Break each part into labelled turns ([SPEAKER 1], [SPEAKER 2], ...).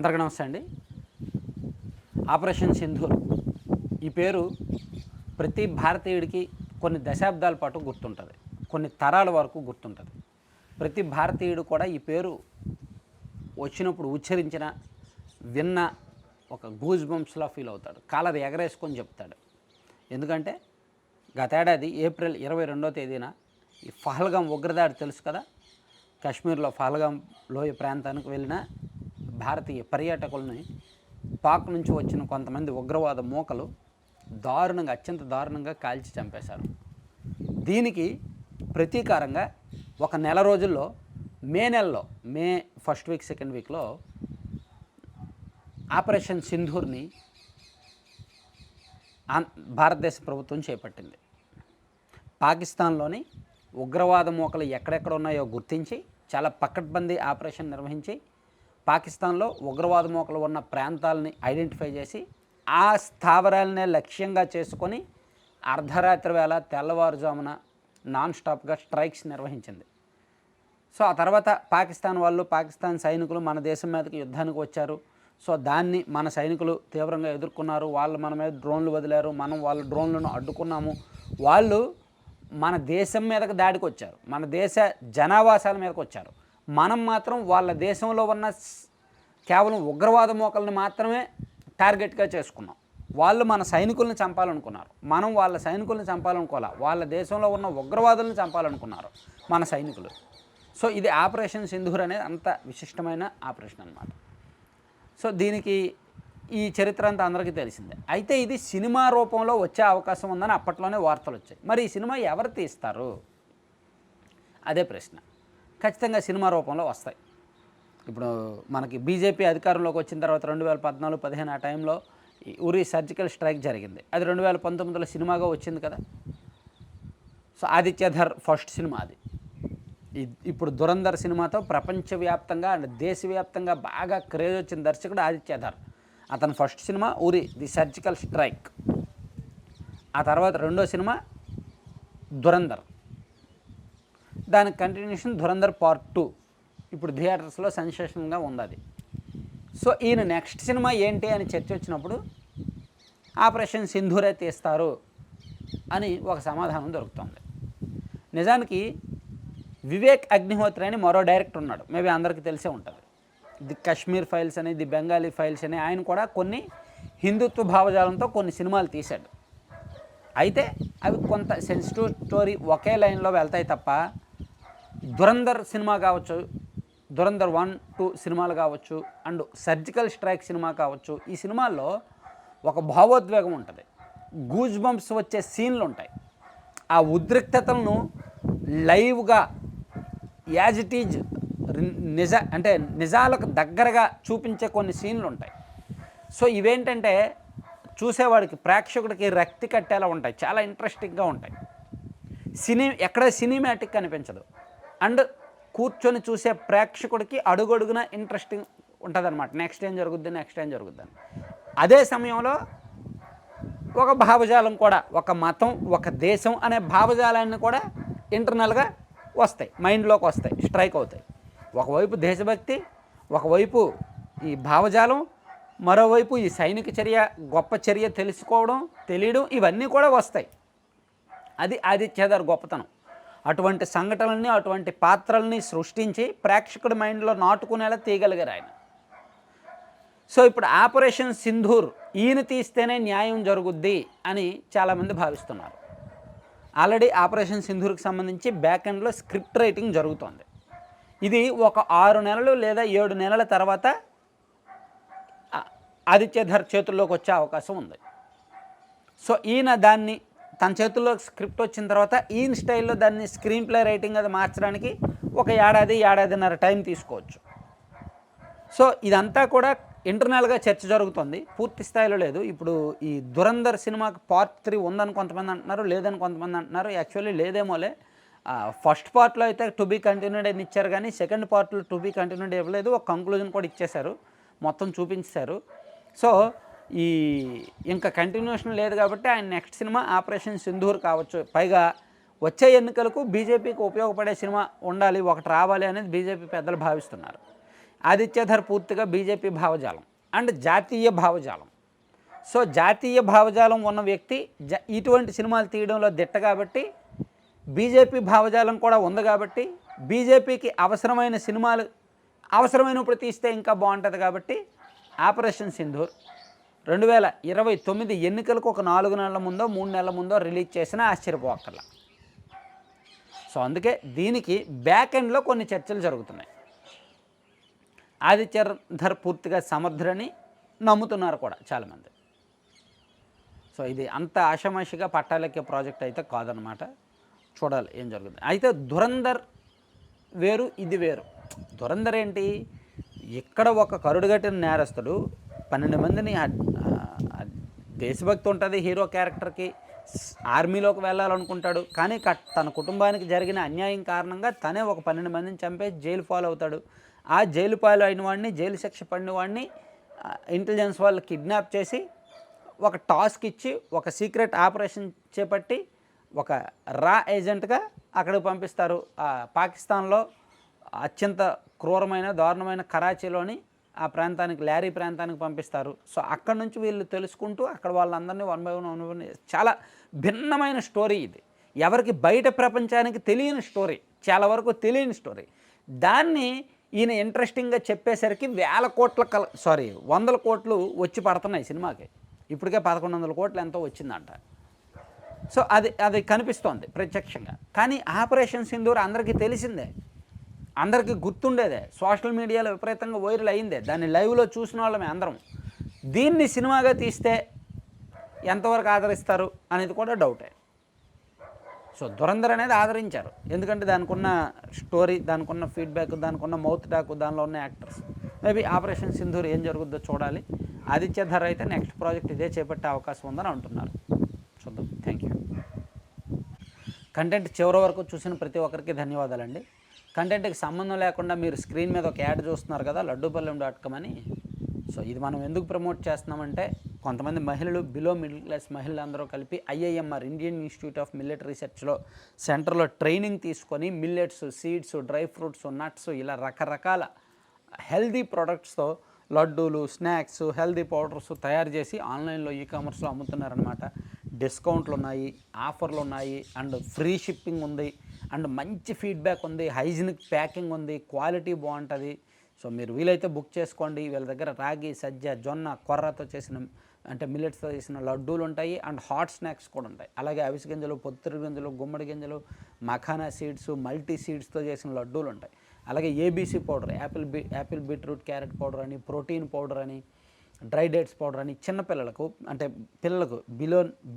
[SPEAKER 1] అందరికీ నమస్తే అండి. ఆపరేషన్ సింధూర్ ఈ పేరు ప్రతి భారతీయుడికి కొన్ని దశాబ్దాల పాటు గుర్తుంటుంది, కొన్ని తరాల వరకు గుర్తుంటుంది. ప్రతి భారతీయుడు కూడా ఈ పేరు వచ్చినప్పుడు ఉచ్చరించిన విన్న ఒక గూజ్ బంప్స్లా ఫీల్ అవుతాడు, కాలర్ ఎగరేసుకొని చెప్తాడు. ఎందుకంటే గతేడాది ఏప్రిల్ 22వ తేదీన ఈ పహల్గాం ఉగ్రదాడి తెలుసు కదా. కాశ్మీర్లో పహల్గాం లోయ ప్రాంతానికి వెళ్ళిన భారతీయ పర్యాటకులని పాక్ నుంచి వచ్చిన కొంతమంది ఉగ్రవాద మూకలు దారుణంగా, అత్యంత దారుణంగా కాల్చి చంపేశారు. దీనికి ప్రతీకారంగా ఒక నెల రోజుల్లో మే ఫస్ట్ వీక్ సెకండ్ వీక్లో ఆపరేషన్ సింధూర్ని భారతదేశ ప్రభుత్వం చేపట్టింది. పాకిస్తాన్లోని ఉగ్రవాద మూకలు ఎక్కడెక్కడ ఉన్నాయో గుర్తించి చాలా పకడ్బందీ ఆపరేషన్ నిర్వహించి పాకిస్తాన్లో ఉగ్రవాద మూకలు ఉన్న ప్రాంతాలని ఐడెంటిఫై చేసి ఆ స్థావరాలనే లక్ష్యంగా చేసుకొని అర్ధరాత్రి వేళ తెల్లవారుజామున నాన్ స్టాప్గా స్ట్రైక్స్ నిర్వహించింది. సో ఆ తర్వాత పాకిస్తాన్ సైనికులు మన దేశం మీదకి యుద్ధానికి వచ్చారు. సో దాన్ని మన సైనికులు తీవ్రంగా ఎదుర్కొన్నారు. వాళ్ళు మన మీద డ్రోన్లు వదిలారు, మనం వాళ్ళ డ్రోన్లను అడ్డుకున్నాము. వాళ్ళు మన దేశం మీదకి దాడికి వచ్చారు, మన దేశ జనావాసాల మీదకి వచ్చారు. మనం మాత్రం వాళ్ళ దేశంలో ఉన్న కేవలం ఉగ్రవాద మోకల్ని మాత్రమే టార్గెట్గా చేసుకున్నాం. వాళ్ళు మన సైనికుల్ని చంపాలనుకున్నారు, మనం వాళ్ళ సైనికుల్ని చంపాలనుకోవాలి. వాళ్ళ దేశంలో ఉన్న ఉగ్రవాదులను చంపాలనుకున్నారు మన సైనికులు. సో ఇది ఆపరేషన్ సింధూర్ అనేది అంత విశిష్టమైన ఆపరేషన్ అన్నమాట. సో దీనికి ఈ చరిత్ర అంతా అందరికీ తెలిసిందే. అయితే ఇది సినిమా రూపంలో వచ్చే అవకాశం ఉందని అప్పట్లోనే వార్తలు వచ్చాయి. మరి ఈ సినిమా ఎవరు తీస్తారు అదే ప్రశ్న. ఖచ్చితంగా సినిమా రూపంలో వస్తాయి. ఇప్పుడు మనకి బీజేపీ అధికారంలోకి వచ్చిన తర్వాత 2014-15 ఆ టైంలో ఉరి సర్జికల్ స్ట్రైక్ జరిగింది. అది 2019లో సినిమాగా వచ్చింది కదా. సో ఆదిత్యధర్ ఫస్ట్ సినిమా అది. ఇప్పుడు దురంధర్ సినిమాతో ప్రపంచవ్యాప్తంగా అండ్ దేశవ్యాప్తంగా బాగా క్రేజ్ వచ్చిన దర్శకుడు ఆదిత్యధర్. అతని first cinema Uri the surgical strike. ఆ తర్వాత రెండో సినిమా దురంధర్, దానికి కంటిన్యూషన్ దురంధర్ పార్ట్ 2 ఇప్పుడు థియేటర్స్లో సెన్సేషన్గా ఉంది అది. సో ఈయన నెక్స్ట్ సినిమా ఏంటి అని చర్చ వచ్చినప్పుడు ఆపరేషన్ సింధూరే తీస్తారు అని ఒక సమాధానం దొరుకుతుంది. నిజానికి వివేక్ అగ్నిహోత్రి అని మరో డైరెక్టర్ ఉన్నాడు, మేబీ అందరికీ తెలిసే ఉంటుంది. ది కాశ్మీర్ ఫైల్స్ అని, ది బెంగాలీ ఫైల్స్ అని ఆయన కూడా కొన్ని హిందుత్వ భావజాలంతో కొన్ని సినిమాలు తీశాడు. అయితే అవి కొంత సెన్సిటివ్ స్టోరీ ఒకే లైన్లో వెళ్తాయి తప్ప దురంధర్ సినిమా కావచ్చు, దురంధర్ 1-2 సినిమాలు కావచ్చు, అండ్ సర్జికల్ స్ట్రైక్ సినిమా కావచ్చు, ఈ సినిమాల్లో ఒక భావోద్వేగం ఉంటుంది, గూజ్ బంప్స్ వచ్చే సీన్లు ఉంటాయి. ఆ ఉద్రిక్తతలను లైవ్గా యాజ్ ఇట్ ఈజ్ నిజాలకు దగ్గరగా చూపించే కొన్ని సీన్లు ఉంటాయి. సో ఇవేంటంటే చూసేవాడికి, ప్రేక్షకుడికి రక్తి కట్టేలా ఉంటాయి, చాలా ఇంట్రెస్టింగ్గా ఉంటాయి. ఎక్కడ సినిమాటిక్ అనిపించదు, అండ్ కూర్చొని చూసే ప్రేక్షకుడికి అడుగడుగున ఇంట్రెస్టింగ్ ఉంటుంది అనమాట. నెక్స్ట్ ఏం జరుగుద్ది అని. అదే సమయంలో ఒక భావజాలం కూడా, ఒక మతం, ఒక దేశం అనే భావజాలాన్ని కూడా ఇంటర్నల్గా వస్తాయి, మైండ్లోకి వస్తాయి, స్ట్రైక్ అవుతాయి. ఒకవైపు దేశభక్తి, ఒకవైపు ఈ భావజాలం, మరోవైపు ఈ సైనిక చర్య, గొప్ప చర్య తెలుసుకోవడం, తెలియడం, ఇవన్నీ కూడా వస్తాయి. అది ఆదిత్యధర్ గొప్పతనం. అటువంటి సంఘటనల్ని, అటువంటి పాత్రల్ని సృష్టించి ప్రేక్షకుడి మైండ్లో నాటుకునేలా తీయగలిగారు ఆయన. సో ఇప్పుడు ఆపరేషన్ సింధూర్ ఈయన తీస్తేనే న్యాయం జరుగుద్ది అని చాలామంది భావిస్తున్నారు. ఆల్రెడీ ఆపరేషన్ సింధూర్కి సంబంధించి బ్యాక్ ఎండ్లో స్క్రిప్ట్ రైటింగ్ జరుగుతోంది. ఇది ఒక 6 నెలలు లేదా 7 నెలల తర్వాత ఆదిత్యధర్ చేతుల్లోకి వచ్చే అవకాశం ఉంది. సో ఈయన దాన్ని తన చేతుల్లో స్క్రిప్ట్ వచ్చిన తర్వాత ఈయన స్టైల్లో దాన్ని స్క్రీన్ ప్లే రైటింగ్ అది మార్చడానికి ఒక ఏడాదిన్నర టైం తీసుకోవచ్చు. సో ఇదంతా కూడా ఇంటర్నల్గా చర్చ జరుగుతుంది, పూర్తి స్థాయిలో లేదు. ఇప్పుడు ఈ దురంధర్ సినిమాకి పార్ట్ 3 ఉందని కొంతమంది అంటున్నారు, లేదని కొంతమంది అంటున్నారు. యాక్చువల్లీ లేదేమోలే. ఫస్ట్ పార్ట్లో అయితే టు బీ కంటిన్యూడ్ అని ఇచ్చారు, కానీ సెకండ్ పార్ట్లో టు బీ కంటిన్యూడ్ ఇవ్వలేదు. ఒక కంక్లూజన్ కూడా ఇచ్చేశారు, మొత్తం చూపించారు. సో ఇంకా కంటిన్యూషన్ లేదు కాబట్టి ఆయన నెక్స్ట్ సినిమా ఆపరేషన్ సింధూర్ కావచ్చు. పైగా వచ్చే ఎన్నికలకు బీజేపీకి ఉపయోగపడే సినిమా ఉండాలి, ఒకటి రావాలి అనేది బీజేపీ పెద్దలు భావిస్తున్నారు. ఆదిత్యధర్ పూర్తిగా బీజేపీ భావజాలం అండ్ జాతీయ భావజాలం. సో జాతీయ భావజాలం ఉన్న వ్యక్తి ఇటువంటి సినిమాలు తీయడంలో దిట్ట కాబట్టి, బీజేపీ భావజాలం కూడా ఉంది కాబట్టి, బీజేపీకి అవసరమైన సినిమాలు అవసరమైనప్పుడు తీస్తే ఇంకా బాగుంటుంది కాబట్టి ఆపరేషన్ సింధూర్ 2029 ఎన్నికలకు ఒక 4 నెలల ముందో 3 నెలల ముందో రిలీజ్ చేసినా ఆశ్చర్యపోక్కర్లా. సో అందుకే దీనికి బ్యాక్ ఎండ్లో కొన్ని చర్చలు జరుగుతున్నాయి. ఆదిత్యధర్ పూర్తిగా సమర్థుడని నమ్ముతున్నారు కూడా చాలామంది. సో ఇది అంత ఆషామాషిగా పట్టాలెక్కే ప్రాజెక్ట్ అయితే కాదనమాట. చూడాలి ఏం జరుగుతుంది. అయితే ధురంధర్ వేరు, ఇది వేరు. ధురంధర్ ఏంటి, ఇక్కడ ఒక కరుడుగట్టిన నేరస్తుడు 12 మందిని, దేశభక్తి ఉంటుంది హీరో క్యారెక్టర్కి, ఆర్మీలోకి వెళ్ళాలనుకుంటాడు, కానీ తన కుటుంబానికి జరిగిన అన్యాయం కారణంగా తనే ఒక 12 మందిని చంపేసి జైలు పాలు అవుతాడు. ఆ జైలు పాలు అయిన వాడిని, జైలు శిక్ష పడిన వాడిని ఇంటెలిజెన్స్ వాళ్ళు కిడ్నాప్ చేసి ఒక టాస్క్ ఇచ్చి ఒక సీక్రెట్ ఆపరేషన్ చేపట్టి ఒక రా ఏజెంట్గా అక్కడికి పంపిస్తారు. పాకిస్తాన్లో అత్యంత క్రూరమైన దారుణమైన కరాచీలోని ఆ ప్రాంతానికి, లారీ ప్రాంతానికి పంపిస్తారు. సో అక్కడ నుంచి వీళ్ళు తెలుసుకుంటూ అక్కడ వాళ్ళందరినీ 1 by 1 చాలా భిన్నమైన స్టోరీ ఇది. ఎవరికి బయట ప్రపంచానికి తెలియని స్టోరీ, చాలా వరకు తెలియని స్టోరీ. దాన్ని ఈయన ఇంట్రెస్టింగ్గా చెప్పేసరికి 100 కోట్లు వచ్చి పడుతున్నాయి సినిమాకి. ఇప్పటికే 1100 కోట్లు ఎంతో వచ్చిందంట. సో అది కనిపిస్తోంది ప్రత్యక్షంగా. కానీ ఆపరేషన్ సింధూర్ అందరికీ తెలిసిందే, అందరికీ గుర్తుండేదే, సోషల్ మీడియాలో విపరీతంగా వైరల్ అయిందే, దాన్ని లైవ్లో చూసిన వాళ్ళమే అందరం. దీన్ని సినిమాగా తీస్తే ఎంతవరకు ఆదరిస్తారు అనేది కూడా డౌటే. సో ధురంధర్ అనేది ఆదరించారు, ఎందుకంటే దానికి ఉన్న స్టోరీ, దానికి ఉన్న ఫీడ్బ్యాక్, దానికి ఉన్న మౌత్ టాక్, దానిలో ఉన్న యాక్టర్స్. మేబీ ఆపరేషన్ సింధూర్ ఏం జరుగుద్దో చూడాలి. ఆదిత్యధర్ అయితే నెక్స్ట్ ప్రాజెక్ట్ ఇదే చేపట్టే అవకాశం ఉందని అంటున్నారు. చూద్దాం. Thank you. కంటెంట్ చివరి వరకు చూసిన ప్రతి ఒక్కరికి ధన్యవాదాలండి. కంటెంట్కి సంబంధం లేకుండా మీరు స్క్రీన్ మీద ఒక యాడ్ చూస్తున్నారు కదా, laddupalyam.com అని. సో ఇది మనం ఎందుకు ప్రమోట్ చేస్తున్నామంటే, కొంతమంది మహిళలు, బిలో మిడిల్ క్లాస్ మహిళలు అందరూ కలిపి IIMR Indian Institute of Millet రీసెర్చ్లో సెంటర్లో ట్రైనింగ్ తీసుకొని millets, seeds, dry fruits, nuts ఇలా రకరకాల హెల్దీ ప్రోడక్ట్స్తో లడ్డూలు, స్నాక్స్, హెల్దీ పౌడర్స్ తయారు చేసి ఆన్లైన్లో ఈకామర్స్లో అమ్ముతున్నారనమాట. డిస్కౌంట్లు ఉన్నాయి, ఆఫర్లు ఉన్నాయి, అండ్ ఫ్రీ షిప్పింగ్ ఉంది, అండ్ మంచి ఫీడ్బ్యాక్ ఉంది, హైజీనిక్ ప్యాకింగ్ ఉంది, క్వాలిటీ బాగుంటుంది. సో మీరు వీలైతే బుక్ చేసుకోండి. వీళ్ళ దగ్గర రాగి, సజ్జ, జొన్న, కొర్రతో చేసిన అంటే మిల్లెట్స్తో చేసిన లడ్డూలు ఉంటాయి, అండ్ హాట్ స్నాక్స్ కూడా ఉంటాయి. అలాగే అవిసె గింజలు, పొత్తిరి గింజలు, గుమ్మడి గింజలు, మఖానా సీడ్స్, మల్టీ సీడ్స్తో చేసిన లడ్డూలు ఉంటాయి. అలాగే ABC powder, Apple beetroot carrot powder అని, ప్రోటీన్ పౌడర్ అని, డ్రై డేట్స్ పౌడర్ అని, చిన్నపిల్లలకు అంటే పిల్లలకు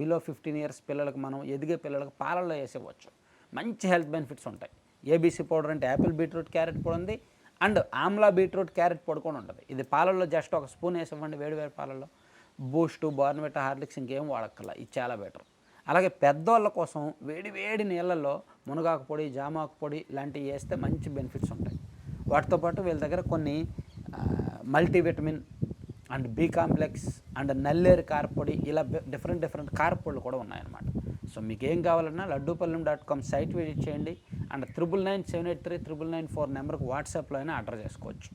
[SPEAKER 1] బిలో 15 years పిల్లలకు, మనం ఎదిగే పిల్లలకు పాలల్లో వేసేవచ్చు. మంచి హెల్త్ బెనిఫిట్స్ ఉంటాయి. ABC పౌడర్ అంటే యాపిల్ బీట్రూట్ క్యారెట్ పొడి ఉంది, అండ్ ఆమ్లా బీట్రూట్ క్యారెట్ పొడి కూడా ఉంటుంది. ఇది పాలల్లో జస్ట్ ఒక స్పూన్ వేసివ్వండి, వేడి పాలల్లో. బూస్టు, బోర్న్విటా, హార్లిక్స్ ఇంకేం వాడక్కర్లా, ఇది చాలా బెటర్. అలాగే పెద్దవాళ్ళ కోసం వేడి నీళ్ళల్లో మునగాకు పొడి, జామాకు పొడి లాంటివి వేస్తే మంచి బెనిఫిట్స్ ఉంటాయి. వాటితో పాటు వీళ్ళ దగ్గర కొన్ని multivitamin and B complex and నల్లేరు కారపొడి ఇలా డిఫరెంట్ కారపొడులు కూడా ఉన్నాయన్నమాట. సో మీకు ఏం కావాలన్నా laddupalyam.com సైట్ విజిట్ చేయండి. అండ్ 9997839994 నెంబర్కి వాట్సాప్లో అయినా ఆర్డర్ చేసుకోవచ్చు.